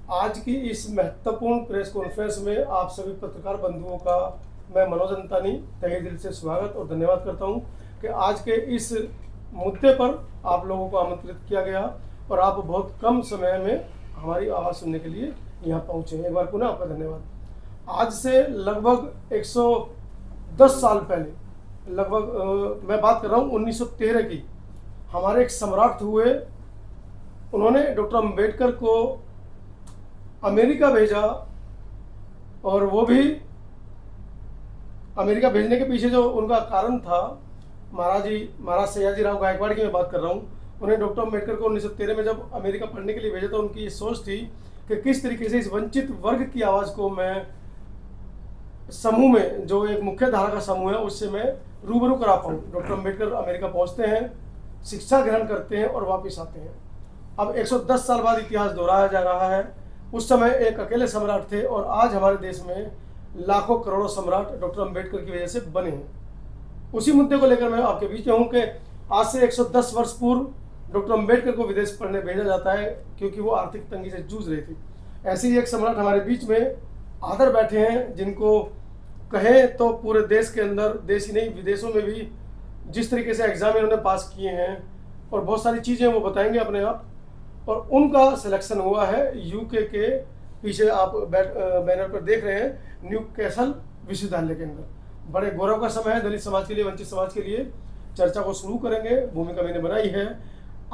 आज की इस महत्वपूर्ण प्रेस कॉन्फ्रेंस में आप सभी पत्रकार बंधुओं का मैं मनोज अंतानी तहे दिल से स्वागत और धन्यवाद करता हूं कि आज के इस मुद्दे पर आप लोगों को आमंत्रित किया गया और आप बहुत कम समय में हमारी आवाज़ सुनने के लिए यहाँ पहुँचे। एक बार पुनः आपका धन्यवाद। आज से लगभग 110 साल पहले, लगभग मैं बात कर रहा हूँ 1913 की, हमारे एक सम्राट हुए। उन्होंने डॉक्टर अम्बेडकर को अमेरिका भेजा और वो भी अमेरिका भेजने के पीछे जो उनका कारण था, महाराज सयाजी राव गायकवाड़ की मैं बात कर रहा हूँ। उन्हें डॉक्टर अम्बेडकर को 1913 में जब अमेरिका पढ़ने के लिए भेजा तो उनकी ये सोच थी कि किस तरीके से इस वंचित वर्ग की आवाज़ को मैं समूह में, जो एक मुख्य धारा का समूह है, उससे मैं रूबरू करा पाऊँ। डॉक्टर अम्बेडकर अमेरिका पहुँचते हैं, शिक्षा ग्रहण करते हैं और वापस आते हैं। अब 110 साल बाद इतिहास दोहराया जा रहा है। उस समय एक अकेले सम्राट थे और आज हमारे देश में लाखों करोड़ों सम्राट डॉक्टर अम्बेडकर की वजह से बने हैं। उसी मुद्दे को लेकर मैं आपके बीच में हूँ कि आज से 110 वर्ष पूर्व डॉक्टर अम्बेडकर को विदेश पढ़ने भेजा जाता है क्योंकि वो आर्थिक तंगी से जूझ रहे थे। ऐसे ही एक सम्राट हमारे बीच में आदर बैठे हैं, जिनको कहें तो पूरे देश के अंदर, देश ही नहीं विदेशों में भी जिस तरीके से एग्जाम इन्होंने पास किए हैं और बहुत सारी चीज़ें वो बताएंगे अपने आप। और उनका सिलेक्शन हुआ है यूके के, पीछे आप बैनर पर देख रहे हैं, न्यू कैसल विश्वविद्यालय के अंदर। बड़े गौरव का समय है दलित समाज के लिए, वंचित समाज के लिए। चर्चा को शुरू करेंगे। भूमिका मैंने बनाई है।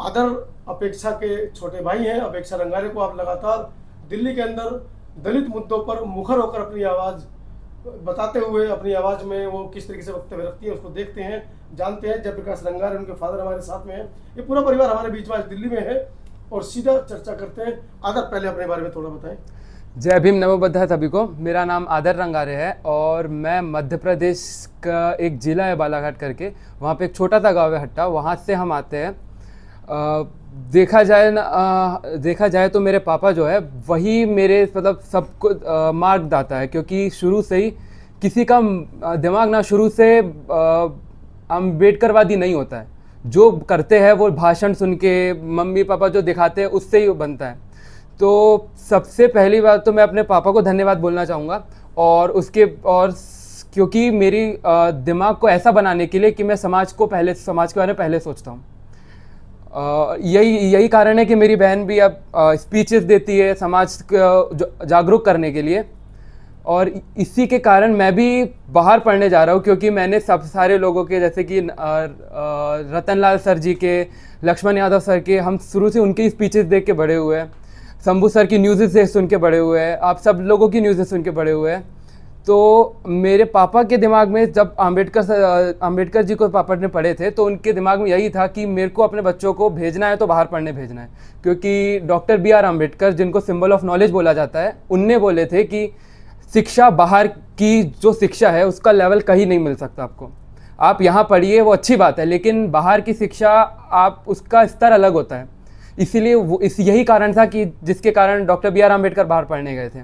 आदर अपेक्षा के छोटे भाई हैं, अपेक्षा रंगारे को आप लगातार दिल्ली के अंदर दलित मुद्दों पर मुखर होकर अपनी आवाज़ बताते हुए, अपनी आवाज़ में वो किस तरीके से वक्तव्य रखती है उसको देखते हैं, जानते हैं। जयप्रकाश रंगारे, उनके फादर हमारे साथ में हैं। ये पूरा परिवार हमारे बीच में आज दिल्ली में है और सीधा चर्चा करते हैं। आदर, पहले अपने बारे में थोड़ा बताएं। जय भीम, नमो बुद्धाय सभी को। मेरा नाम आदर रंगारे है और मैं मध्य प्रदेश का एक ज़िला है बालाघाट करके, वहाँ पे एक छोटा सा गाँव है हट्टा, वहाँ से हम आते हैं। देखा जाए तो मेरे पापा जो है वही मेरे मतलब सबको मार्गदाता है, क्योंकि शुरू से ही किसी का दिमाग ना शुरू से अम्बेडकरवादी नहीं होता है। जो करते हैं वो भाषण सुन के, मम्मी पापा जो दिखाते हैं उससे ही बनता है। तो सबसे पहली बात तो मैं अपने पापा को धन्यवाद बोलना चाहूँगा और क्योंकि मेरी दिमाग को ऐसा बनाने के लिए कि मैं समाज के बारे में पहले सोचता हूँ। यही कारण है कि मेरी बहन भी अब स्पीचेस देती है समाज को जागरूक करने के लिए, और इसी के कारण मैं भी बाहर पढ़ने जा रहा हूँ, क्योंकि मैंने सब सारे लोगों के, जैसे कि रतनलाल सर जी के, लक्ष्मण यादव सर के, हम शुरू से उनकी स्पीचेस देख के बड़े हुए हैं। शंभू सर की न्यूज़ से सुन के बड़े हुए हैं, आप सब लोगों की न्यूज़ सुन के बड़े हुए हैं। तो मेरे पापा के दिमाग में जब अम्बेडकर जी को पापा ने पढ़े थे तो उनके दिमाग में यही था कि मेरे को अपने बच्चों को भेजना है तो बाहर पढ़ने भेजना है, क्योंकि डॉक्टर B.R. अम्बेडकर, जिनको सिंबल ऑफ नॉलेज बोला जाता है, उनने बोले थे कि शिक्षा, बाहर की जो शिक्षा है उसका लेवल कहीं नहीं मिल सकता आपको। आप यहाँ पढ़िए वो अच्छी बात है, लेकिन बाहर की शिक्षा उसका स्तर अलग होता है। इसीलिए यही कारण था कि जिसके कारण डॉक्टर B.R. अम्बेडकर बाहर पढ़ने गए थे,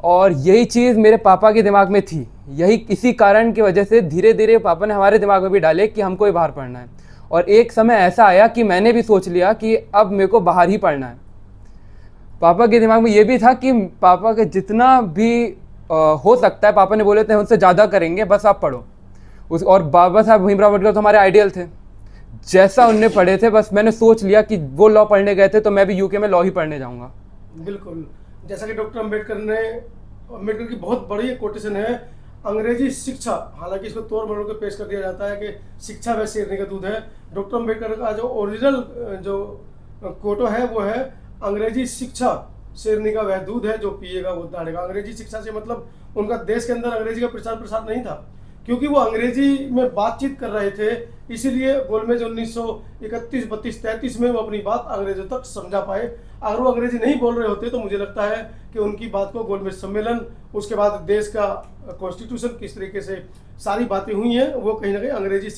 और यही चीज़ मेरे पापा के दिमाग में थी। इसी कारण की वजह से धीरे धीरे पापा ने हमारे दिमाग में भी डाले कि हमको ही बाहर पढ़ना है। और एक समय ऐसा आया कि मैंने भी सोच लिया कि अब मेरे को बाहर ही पढ़ना है। पापा के दिमाग में ये भी था कि पापा के जितना भी हो सकता है, पापा ने बोले थे उनसे ज़्यादा करेंगे, बस आप पढ़ो। और बाबा साहब भीमराव अम्बेडकर तो हमारे आइडियल थे। जैसा उनने पढ़े थे, बस मैंने सोच लिया कि वो लॉ पढ़ने गए थे तो मैं भी यूके में लॉ ही पढ़ने जाऊँगा। बिल्कुल, जैसा कि डॉक्टर अम्बेडकर की बहुत बड़ी कोटेशन है, अंग्रेजी शिक्षा, हालांकि इसको तोड़ मरोड़ के पेश कर दिया जाता है कि शिक्षा वह शेरनी का दूध है। डॉक्टर अम्बेडकर का जो ओरिजिनल जो कोटो है वो है, अंग्रेजी शिक्षा शेरनी का वह दूध है, जो पिएगा वो दाढ़ेगा। अंग्रेजी शिक्षा से मतलब उनका देश के अंदर अंग्रेजी का प्रचार प्रसार नहीं था, क्योंकि वो अंग्रेजी में बातचीत कर रहे थे। इसीलिए गोलमेज 1931, 32, 33 में वो अपनी बात अंग्रेजों तक समझा पाए। अगर वो अंग्रेजी नहीं बोल रहे होते तो मुझे लगता है कि उनकी बात को गोलमेज सम्मेलन, उसके बाद देश का कॉन्स्टिट्यूशन, किस तरीके से सारी बातें हुई हैं, वो कहीं ना कहीं अंग्रेजी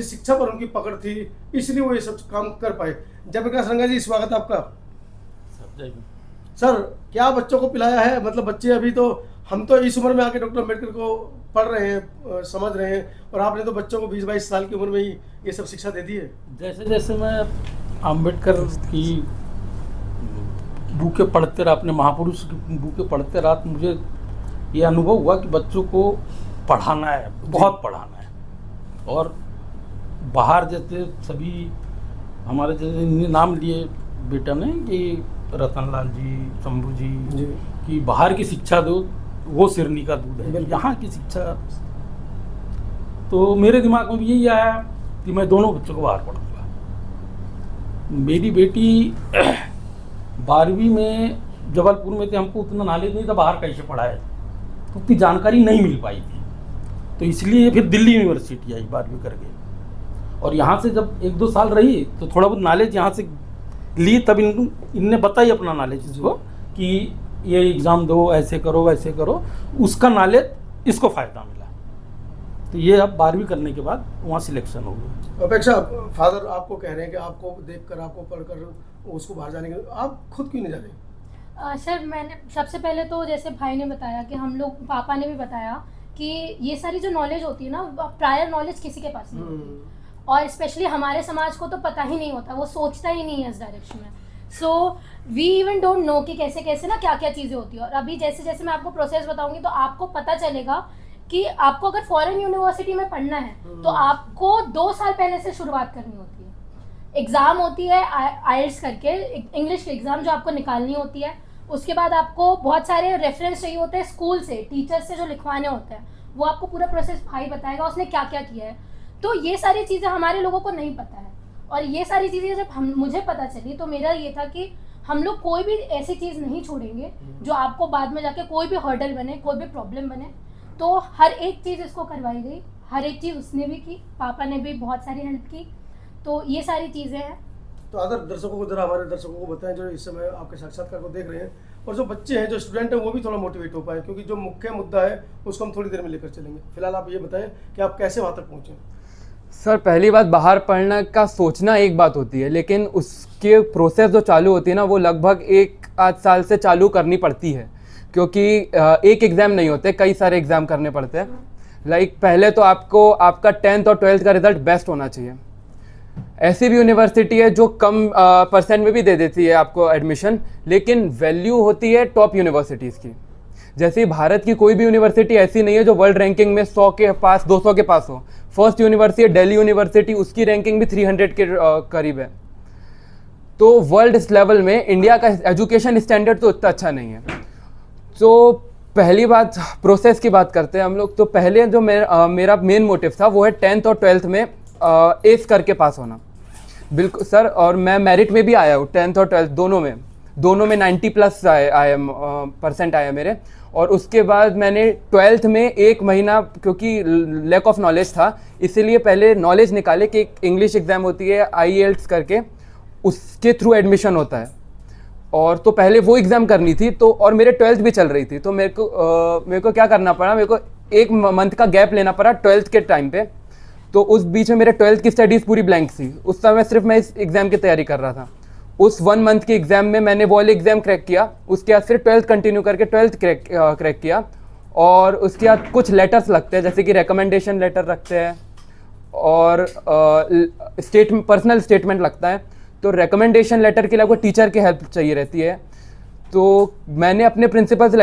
शिक्षा पर उनकी पकड़ थी, इसलिए वो ये सब काम कर पाए। जयप्रकाश रंगा जी, स्वागत आपका। सर, क्या बच्चों को पिलाया है? मतलब बच्चे अभी तो, हम तो इस उम्र में आके डॉक्टर अम्बेडकर को पढ़ रहे हैं, समझ रहे हैं, और आपने तो बच्चों को 20-22 साल की उम्र में ही ये सब शिक्षा दे दी है। जैसे जैसे मैं अम्बेडकर की बुकें पढ़ते रहा, अपने महापुरुष की बुकें पढ़ते रहा, तो मुझे ये अनुभव हुआ कि बच्चों को पढ़ाना है, बहुत पढ़ाना है। और बाहर जैसे सभी हमारे जैसे इन्हें नाम लिए बेटा ने कि रतनलाल जी, शंभू जी कि बाहर की शिक्षा दो, वो सिरनी का दूध है, यहाँ की शिक्षा। तो मेरे दिमाग में भी यही आया कि मैं दोनों बच्चों को बाहर पढ़ाऊँगा। मेरी बेटी 12वीं में जबलपुर में थी, हमको उतना नॉलेज नहीं था बाहर कैसे पढ़ाए, तो उतनी जानकारी नहीं मिल पाई थी, तो इसलिए फिर दिल्ली यूनिवर्सिटी आई 12वीं करके। और यहाँ से जब 1-2 साल रही तो थोड़ा बहुत नॉलेज यहाँ से ली, तब इनने बताई अपना नॉलेज इसको कि ये एग्ज़ाम दो, ऐसे करो वैसे करो, उसका नॉलेज इसको फ़ायदा मिला। तो ये अब 12वीं करने के बाद वहाँ सिलेक्शन हो गया। अपेक्षा, फादर आपको कह रहे हैं कि आपको देखकर, आपको पढ़कर उसको बाहर जाने के, आप खुद क्यों नहीं जा रहे? सर मैंने सबसे पहले तो जैसे भाई ने बताया कि हम लोग, पापा ने भी बताया कि ये सारी जो नॉलेज होती है ना, प्रायर नॉलेज किसी के पास नहीं होती, और स्पेशली हमारे समाज को तो पता ही नहीं होता, वो सोचता ही नहीं है इस डायरेक्शन में। So we even don't know कि कैसे कैसे ना क्या क्या चीज़ें होती है। और अभी जैसे जैसे मैं आपको प्रोसेस बताऊंगी तो आपको पता चलेगा कि आपको अगर फॉरेन यूनिवर्सिटी में पढ़ना है तो आपको 2 साल पहले से शुरुआत करनी होती है। एग्ज़ाम होती है आइल्स करके, इंग्लिश की एग्ज़ाम जो आपको निकालनी होती है। उसके बाद आपको बहुत सारे रेफरेंस चाहिए होते हैं स्कूल से, टीचर्स से जो लिखवाने होते हैं, वो आपको पूरा प्रोसेस भाई बताएगा उसने क्या क्या किया है। तो ये सारी चीज़ें हमारे लोगों को नहीं पता है, और ये सारी चीज़ें जब मुझे पता चली तो मेरा ये था कि हम लोग कोई भी ऐसी चीज़ नहीं छोड़ेंगे जो आपको बाद में जाके कोई भी हर्डल बने, कोई भी प्रॉब्लम बने। तो हर एक चीज़ इसको करवाई गई, हर एक चीज़ उसने भी की, पापा ने भी बहुत सारी हेल्प की। तो ये सारी चीज़ें हैं। तो अदर दर्शकों को, जरा हमारे दर्शकों को बताएं जो इस समय आपके साक्षात्कार को देख रहे हैं, और जो बच्चे हैं, जो स्टूडेंट हैं, वो भी थोड़ा मोटिवेट हो पाए, क्योंकि जो मुख्य मुद्दा है उसको हम थोड़ी देर में लेकर चलेंगे। फिलहाल आप ये बताएं कि आप कैसे वहाँ तक पहुँचे। सर पहली बात, बाहर पढ़ने का सोचना एक बात होती है, लेकिन उसके प्रोसेस जो चालू होती है ना, वो लगभग 1-8 साल से चालू करनी पड़ती है, क्योंकि एक एग्ज़ाम नहीं होते, कई सारे एग्ज़ाम करने पड़ते हैं। लाइक पहले तो आपको आपका 10th और 12th का रिज़ल्ट बेस्ट होना चाहिए। ऐसी भी यूनिवर्सिटी है जो कम परसेंट में भी दे देती है आपको एडमिशन, लेकिन वैल्यू होती है टॉप यूनिवर्सिटीज़ की। जैसे भारत की कोई भी यूनिवर्सिटी ऐसी नहीं है जो वर्ल्ड रैंकिंग में 100 के पास, 200 के पास हो। फर्स्ट यूनिवर्सिटी दिल्ली यूनिवर्सिटी, उसकी रैंकिंग भी 300 के करीब है। तो वर्ल्ड लेवल में इंडिया का एजुकेशन स्टैंडर्ड तो इतना अच्छा नहीं है। तो पहली बात, प्रोसेस की बात करते हैं हम लोग। तो पहले जो मेरा मेन मोटिव था वो है 10th और 12th में एस करके पास होना। बिल्कुल सर, और मैं मेरिट में भी आया हूँ 10th और 12th दोनों में 90+ परसेंट आया मेरे। और उसके बाद मैंने 12th में 1 महीना, क्योंकि लैक ऑफ नॉलेज था, इसीलिए पहले नॉलेज निकाले कि एक इंग्लिश एग्ज़ाम होती है IELTS करके, उसके थ्रू एडमिशन होता है। और तो पहले वो एग्ज़ाम करनी थी, तो और मेरे 12th भी चल रही थी, तो मेरे को क्या करना पड़ा, मेरे को 1 मंथ का गैप लेना पड़ा 12th के टाइम पे। तो उस बीच में मेरे 12th की स्टडीज़ पूरी ब्लैंक थी। उस समय सिर्फ मैं इस एग्ज़ाम की तैयारी कर रहा था। उस 1 मंथ के एग्ज़ाम में मैंने वो वाले एग्ज़ाम क्रैक किया, उसके बाद फिर 12th कंटिन्यू करके 12th क्रैक किया। और उसके बाद कुछ लेटर्स लगते हैं, जैसे कि रिकमेंडेशन लेटर रखते हैं और पर्सनल स्टेटमेंट लगता है। तो रिकमेंडेशन लेटर के लिए आपको टीचर की हेल्प चाहिए रहती है। तो मैंने अपने प्रिंसिपल से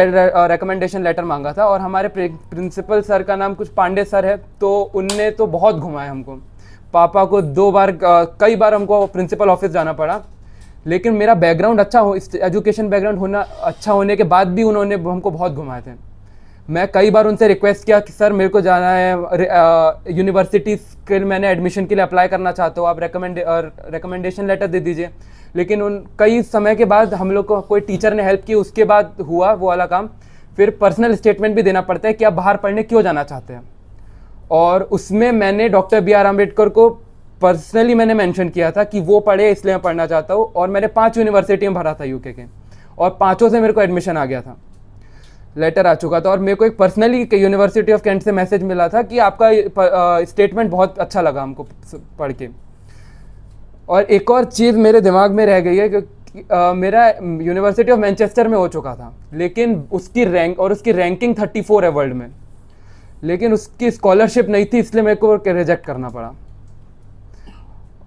रिकमेंडेशन लेटर मांगा था, और हमारे प्रिंसिपल सर का नाम कुछ पांडे सर है, तो उनने तो बहुत घुमाया हमको। पापा को 2 बार, कई बार हमको प्रिंसिपल ऑफिस जाना पड़ा। लेकिन मेरा बैकग्राउंड अच्छा हो, एजुकेशन बैकग्राउंड होना अच्छा होने के बाद भी उन्होंने हमको बहुत घुमाए थे। मैं कई बार उनसे रिक्वेस्ट किया कि सर मेरे को जाना है यूनिवर्सिटीज़ के, मैंने एडमिशन के लिए अप्लाई करना चाहता हूँ, आप रिकमेंडेशन लेटर दे दीजिए। लेकिन उन कई समय के बाद हम लोग को कोई टीचर ने हेल्प की, उसके बाद हुआ वो वाला काम। फिर पर्सनल स्टेटमेंट भी देना पड़ता है कि आप बाहर पढ़ने क्यों जाना चाहते हैं। और उसमें मैंने डॉक्टर BR अम्बेडकर को पर्सनली मैंने मेंशन किया था कि वो पढ़े इसलिए मैं पढ़ना चाहता हूँ। और मैंने 5 यूनिवर्सिटी में भरा था UK के, और 5 से मेरे को एडमिशन आ गया था, लेटर आ चुका था। और मेरे को एक पर्सनली यूनिवर्सिटी ऑफ कैंट से मैसेज मिला था कि आपका स्टेटमेंट बहुत अच्छा लगा हमको पढ़ के। और एक और चीज़ मेरे दिमाग में रह गई है कि मेरा यूनिवर्सिटी ऑफ मैनचेस्टर में हो चुका था, लेकिन उसकी रैंकिंग 34 है वर्ल्ड में, लेकिन उसकी स्कॉलरशिप नहीं थी, इसलिए मेरे को रिजेक्ट करना पड़ा।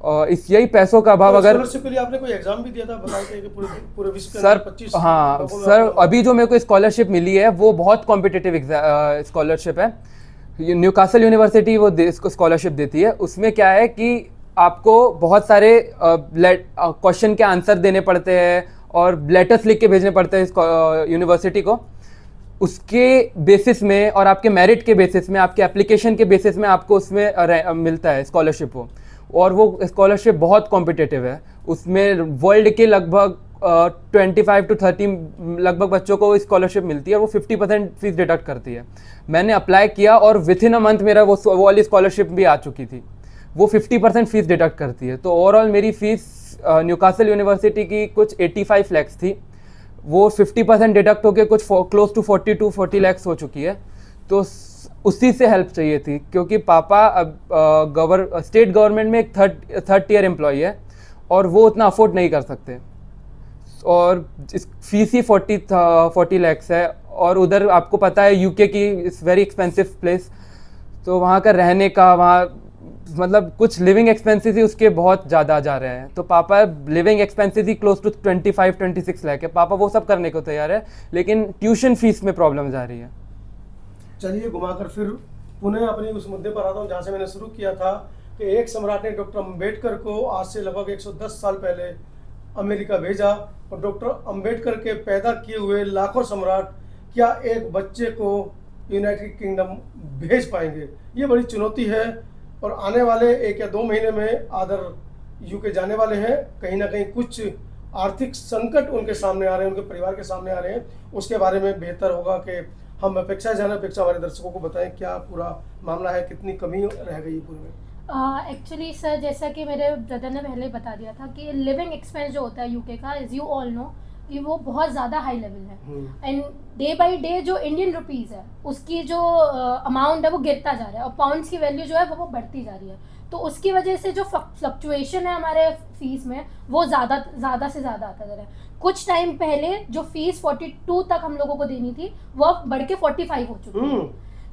और इस यही पैसों का अभाव अगर स्कॉलरशिप के लिए आपने कोई एग्जाम भी दिया था, बताए थे कि पूरे पूरे विश्व के सर 25 हाँ लोगों में सर, आपको- अभी जो मेरे को स्कॉलरशिप मिली है वो बहुत कॉम्पिटिटिव स्कॉलरशिप है। न्यूकासल यूनिवर्सिटी वो इसको स्कॉलरशिप देती है। उसमें क्या है कि आपको बहुत सारे क्वेश्चन के आंसर देने पड़ते हैं और लेटर्स लिख के भेजने पड़ते हैं यूनिवर्सिटी को। उसके बेसिस में और आपके मेरिट के बेसिस में, आपके एप्लीकेशन के बेसिस में आपको उसमें मिलता है स्कॉलरशिप वो। और वो स्कॉलरशिप बहुत कॉम्पिटिटिव है। उसमें वर्ल्ड के लगभग 25 to 30 लगभग बच्चों को स्कॉलरशिप मिलती है और वो 50% फीस डिडक्ट करती है। मैंने अप्लाई किया और विथ इन अ मंथ मेरा वो वाली स्कॉलरशिप भी आ चुकी थी। वो 50% फीस डिडक्ट करती है। तो ओवरऑल मेरी फीस न्यूकासल यूनिवर्सिटी की कुछ 85 लाख थी, वो 50% डिडक्ट होकर कुछ क्लोज टू 40 लाख हो चुकी है। तो उसी से हेल्प चाहिए थी, क्योंकि पापा अब स्टेट गवर्नमेंट में एक थर्ड टियर एम्प्लॉई है और वो उतना अफोर्ड नहीं कर सकते। और फीस ही 40 लाख है। और उधर आपको पता है यूके की इट्स वेरी एक्सपेंसिव प्लेस, तो वहाँ का रहने का, वहाँ मतलब कुछ लिविंग एक्सपेंसेस ही उसके बहुत ज़्यादा जा रहे हैं। तो पापा लिविंग एक्सपेंसेस ही क्लोज टू 25-26 लाख है। पापा वो सब करने को तैयार है, लेकिन ट्यूशन फीस में प्रॉब्लम आ रही है। चलिए घुमाकर फिर पुनः अपनी उस मुद्दे पर आता हूँ जहाँ से मैंने शुरू किया था कि एक सम्राट ने डॉक्टर अंबेडकर को आज से लगभग 110 साल पहले अमेरिका भेजा, और डॉक्टर अंबेडकर के पैदा किए हुए लाखों सम्राट क्या एक बच्चे को यूनाइटेड किंगडम भेज पाएंगे? ये बड़ी चुनौती है। और आने वाले 1 या 2 महीने में आदर यूके जाने वाले हैं। कहीं ना कहीं कुछ आर्थिक संकट उनके सामने आ रहे हैं, उनके परिवार के सामने आ रहे हैं। उसके बारे में बेहतर होगा कि हम अपेक्षा हमारे दर्शकों को बताएं क्या पूरा मामला है, कितनी कमी रह गई पूरे में। एक्चुअली सर, जैसा कि मेरे ब्रदर ने पहले बता दिया था कि लिविंग एक्सपेंस जो होता है यूके का, एज यू ऑल नो, कि वो बहुत ज़्यादा हाई लेवल है। एंड डे बाय डे जो इंडियन रुपीज़ है उसकी जो अमाउंट है वो गिरता जा रहा है, और पाउंड्स की वैल्यू जो है वो बढ़ती जा रही है। तो उसकी वजह से जो फ्लक्चुएशन है हमारे फीस में वो ज़्यादा से ज़्यादा आता जा रहा है। कुछ टाइम पहले जो फीस 42 तक हम लोगों को देनी थी वो अब बढ़ के 45 हो चुकी है।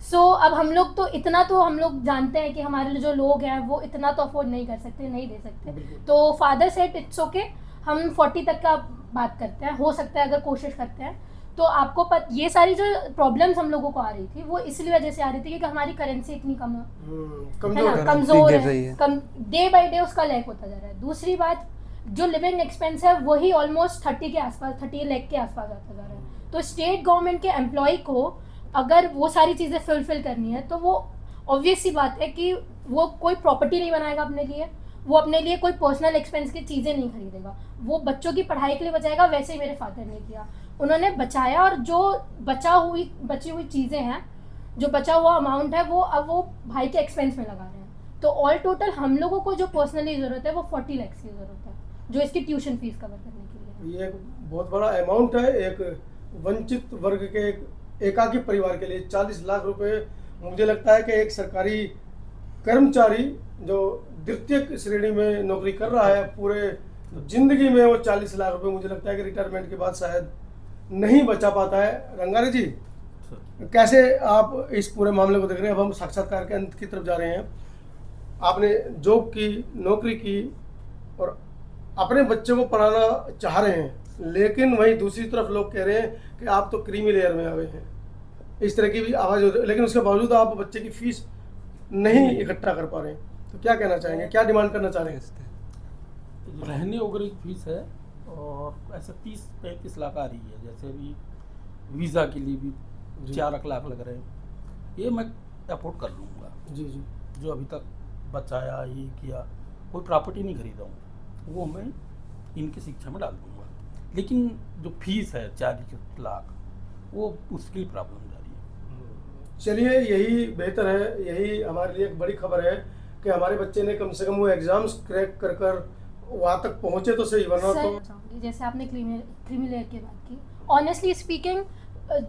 सो अब हम लोग तो इतना तो हम लोग जानते हैं कि हमारे जो लोग हैं वो इतना तो अफोर्ड नहीं कर सकते, नहीं दे सकते। तो फादर सेड इट्स ओके, हम 40 तक का बात करते हैं, हो सकता है अगर कोशिश करते हैं। तो आपको ये सारी जो प्रॉब्लम्स हम लोगों को आ रही थी वो इसलिए वजह से आ रही थी क्योंकि हमारी करेंसी इतनी कम है ना, कमजोर है, कम डे बाय डे उसका लैक होता जा रहा है। दूसरी बात, जो लिविंग एक्सपेंस है वही ऑलमोस्ट 30 के आसपास, 30 लाख के आसपास आता जा रहा है। तो स्टेट गवर्नमेंट के एम्प्लॉय को अगर वो सारी चीज़ें फुलफिल करनी है तो वो ऑब्वियस सी बात है कि वो कोई प्रॉपर्टी नहीं बनाएगा अपने लिए, वो अपने लिए कोई पर्सनल एक्सपेंस की चीज़ें नहीं खरीदेगा, वो बच्चों की पढ़ाई के लिए बचाएगा। वैसे ही मेरे फादर ने किया, उन्होंने बचाया, और जो बची हुई चीज़ें हैं, जो बचा हुआ अमाउंट है वो अब वो भाई के एक्सपेंस में लगा रहे हैं। तो ऑल टोटल हम लोगों को जो पर्सनली ज़रूरत है वो 40 लाख की ज़रूरत है, जो इसकी ट्यूशन फीस कवर करने के लिए। ये एक बहुत बड़ा अमाउंट है एक वंचित वर्ग के एकाकी परिवार के लिए। 40 लाख रुपए, मुझे लगता है कि एक सरकारी कर्मचारी जो द्वितीय श्रेणी में नौकरी कर रहा है पूरे जिंदगी में वो 40 लाख रुपए मुझे लगता है कि रिटायरमेंट के बाद शायद नहीं बचा पाता है। रंगारी जी, कैसे आप इस पूरे मामले को देख रहे हैं? अब हम साक्षात्कार के अंत की तरफ जा रहे हैं। आपने जॉब की, नौकरी की और अपने बच्चे को पढ़ाना चाह रहे हैं, लेकिन वहीं दूसरी तरफ लोग कह रहे हैं कि आप तो क्रीमी लेयर में आए हैं, इस तरह की भी आवाज़ होती है, लेकिन उसके बावजूद आप बच्चे की फीस नहीं इकट्ठा कर पा रहे हैं। तो क्या कहना चाहेंगे, क्या डिमांड करना चाह रहे हैं? रहने वगैरह की फीस है और ऐसे 30-35 लाख आ रही है। जैसे अभी वीज़ा के लिए भी 4 लाख लग रहे हैं, ये मैं अफोर्ड कर लूँगा। जी जी, जो अभी तक बचाया, ये किया, कोई प्रॉपर्टी नहीं खरीदा हूँ, वो मैं इनकी शिक्षा में डाल दूँगा। लेकिन जो फीस है 40 लाख, वो उसके लिए प्रॉब्लम जा रही है। चलिए यही बेहतर है, यही हमारे लिए एक बड़ी खबर है कि हमारे बच्चे ने कम से कम वो एग्जाम्स क्रैक कर वहाँ तक पहुँचे तो सही, वरना तो जैसे आपने क्रीमी लेयर की बात की, ऑनेस्टली स्पीकिंग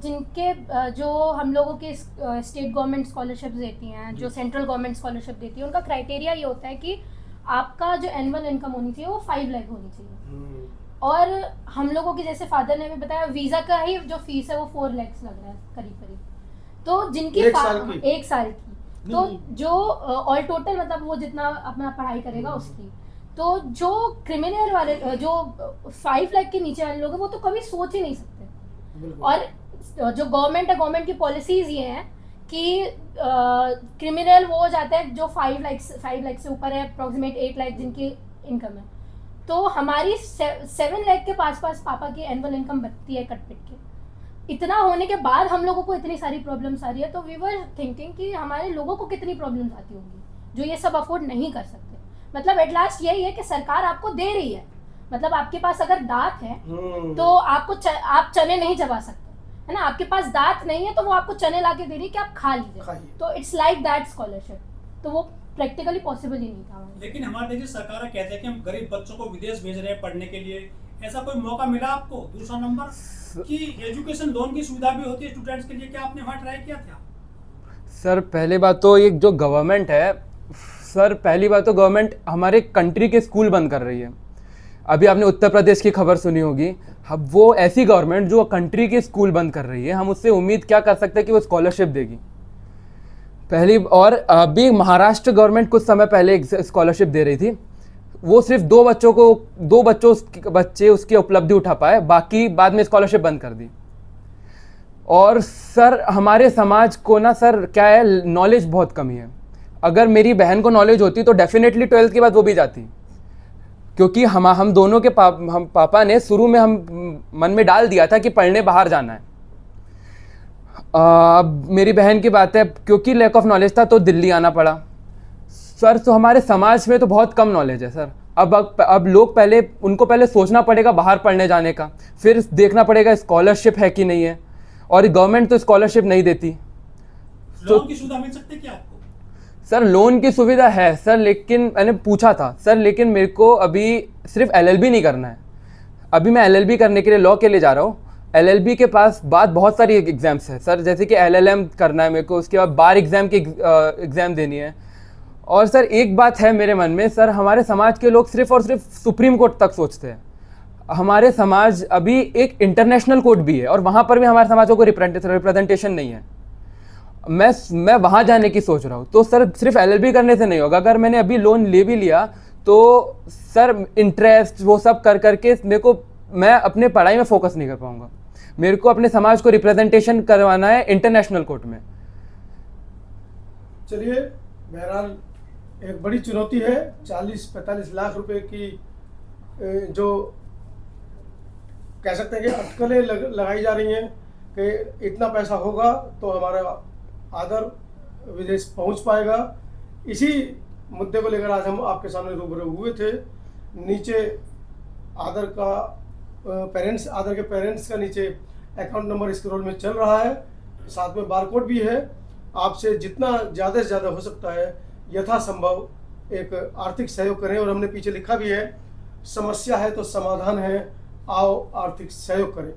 जिनके जो हम लोगों के स्टेट गवर्नमेंट स्कॉलरशिप देती हैं, जो सेंट्रल गवर्नमेंट स्कॉलरशिप देती है, उनका क्राइटेरिया ये होता है कि आपका जो एनुअल इनकम होनी चाहिए वो 5 लाख होनी चाहिए। और हम लोगों की, जैसे फादर ने भी बताया, वीज़ा का ही जो फीस है वो 4 लाख लग रहा है करीब। तो जिनकी 1 साल की तो जो ऑल टोटल मतलब वो जितना अपना पढ़ाई करेगा उसकी, तो जो क्रिमिनल वाले जो 5 लाख के नीचे वाले लोग हैं वो तो कभी सोच ही नहीं सकते। बिल्कुल। और जो गवर्नमेंट है, गवर्नमेंट की पॉलिसीज ये हैं कि क्रिमिनल वो हो जाता है जो 5 लाख से ऊपर है, अप्रोक्सीमेट 8 लाख जिनकी इनकम है। तो हमारी 7 लाख के पास पापा की एनुअल इनकम बनती है कट पिट के। इतना होने के बाद हम लोगों को इतनी सारी प्रॉब्लम्स आ रही है, तो वी वर थिंकिंग कि हमारे लोगों को कितनी प्रॉब्लम्स आती होंगी जो ये सब अफोर्ड नहीं कर सकते। मतलब एट लास्ट यही है कि सरकार आपको दे रही है, मतलब आपके पास अगर दांत है तो आपको आप चने नहीं चबा सकते, है ना। आपके पास दांत नहीं है तो वो आपको चने ला के दे रही है कि आप खा लीजिए। तो इट्स लाइक दैट स्कॉलरशिप, तो वो प्रैक्टिकली पॉसिबल ही नहीं था। लेकिन हमारे देखिए सरकार कहते हैं कि हम गरीब बच्चों को विदेश भेज रहे हैं पढ़ने के लिए, ऐसा कोई मौका मिला आपको? दूसरा नंबर कि एजुकेशन लोन की सुविधा भी होती है स्टूडेंट्स के लिए, क्या आपने वहाँ ट्राई किया था? सर पहली बात तो ये जो गवर्नमेंट है, सर पहली बात तो गवर्नमेंट हमारे कंट्री के स्कूल बंद कर रही है। अभी आपने उत्तर प्रदेश की खबर सुनी होगी। अब वो ऐसी गवर्नमेंट जो कंट्री के स्कूल बंद कर रही है, हम उससे उम्मीद क्या कर सकते हैं कि वो स्कॉलरशिप देगी पहली। और अभी महाराष्ट्र गवर्नमेंट कुछ समय पहले एक स्कॉलरशिप दे रही थी, वो सिर्फ दो बच्चे उसकी उपलब्धि उठा पाए, बाकी बाद में स्कॉलरशिप बंद कर दी। और सर हमारे समाज को ना सर क्या है, नॉलेज बहुत कमी है। अगर मेरी बहन को नॉलेज होती तो डेफिनेटली 12th के बाद वो भी जाती, क्योंकि हम दोनों के हम पापा ने शुरू में हम मन में डाल दिया था कि पढ़ने बाहर जाना है। अब मेरी बहन की बात है, क्योंकि लैक ऑफ नॉलेज था तो दिल्ली आना पड़ा। सर तो हमारे समाज में तो बहुत कम नॉलेज है सर। अब लोग उनको पहले सोचना पड़ेगा बाहर पढ़ने जाने का, फिर देखना पड़ेगा स्कॉलरशिप है कि नहीं है, और गवर्नमेंट तो स्कॉलरशिप नहीं देती। लोन की सुविधा मिल सकती है क्या आपको? सर लोन की सुविधा है सर, लेकिन मैंने पूछा था सर, लेकिन मेरे को अभी सिर्फ LLB नहीं करना है। अभी मैं LLB करने के लिए लॉ के लिए जा रहा हूँ। LLB के पास बाद बहुत सारी एग्ज़ाम्स है सर, जैसे कि LLM करना है मेरे को, उसके बाद बार एग्ज़ाम की एग्ज़ाम देनी है। और सर एक बात है मेरे मन में सर, हमारे समाज के लोग सिर्फ और सिर्फ सुप्रीम कोर्ट तक सोचते हैं। हमारे समाज अभी एक इंटरनेशनल कोर्ट भी है और वहाँ पर भी हमारे समाजों को रिप्रेजेंटेशन नहीं है। मैं वहाँ जाने की सोच रहा हूँ। तो सर सिर्फ LLB करने से नहीं होगा। अगर मैंने अभी लोन ले भी लिया तो सर इंटरेस्ट वो सब करके मैं अपने पढ़ाई में फोकस नहीं कर पाऊँगा। मेरे को अपने समाज को रिप्रेजेंटेशन करवाना है इंटरनेशनल कोर्ट में। चलिए, बहरहाल एक बड़ी चुनौती है। 40-45 लाख रुपए की जो कह सकते हैं कि अटकलें लगाई जा रही हैं कि इतना पैसा होगा तो हमारा आदर विदेश पहुंच पाएगा। इसी मुद्दे को लेकर आज हम आपके सामने रूबरू हुए थे। नीचे आदर के पेरेंट्स का नीचे अकाउंट नंबर स्क्रॉल में चल रहा है, साथ में बारकोड भी है। आपसे जितना ज़्यादा से ज़्यादा हो सकता है यथासंभव एक आर्थिक सहयोग करें। और हमने पीछे लिखा भी है, समस्या है तो समाधान है, आओ आर्थिक सहयोग करें।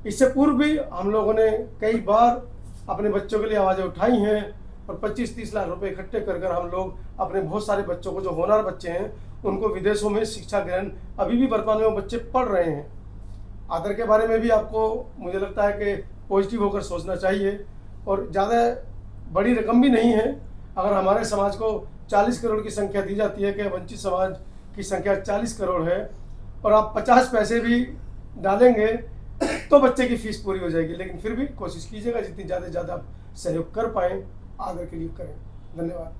इससे पूर्व भी हम लोगों ने कई बार अपने बच्चों के लिए आवाज़ें उठाई हैं और 25-30 लाख रुपए इकट्ठे कर हम लोग अपने बहुत सारे बच्चों को, जो होनहार बच्चे हैं, उनको विदेशों में शिक्षा ग्रहण अभी भी वर्तमान में वो बच्चे पढ़ रहे हैं। आदर के बारे में भी आपको मुझे लगता है कि पॉजिटिव होकर सोचना चाहिए। और ज़्यादा बड़ी रकम भी नहीं है। अगर हमारे समाज को 40 करोड़ की संख्या दी जाती है कि वंचित समाज की संख्या 40 करोड़ है और आप 50 पैसे भी डालेंगे तो बच्चे की फीस पूरी हो जाएगी। लेकिन फिर भी कोशिश कीजिएगा जितनी ज़्यादा से ज़्यादा आप सहयोग कर पाएँ, आदर के लिए करें। धन्यवाद।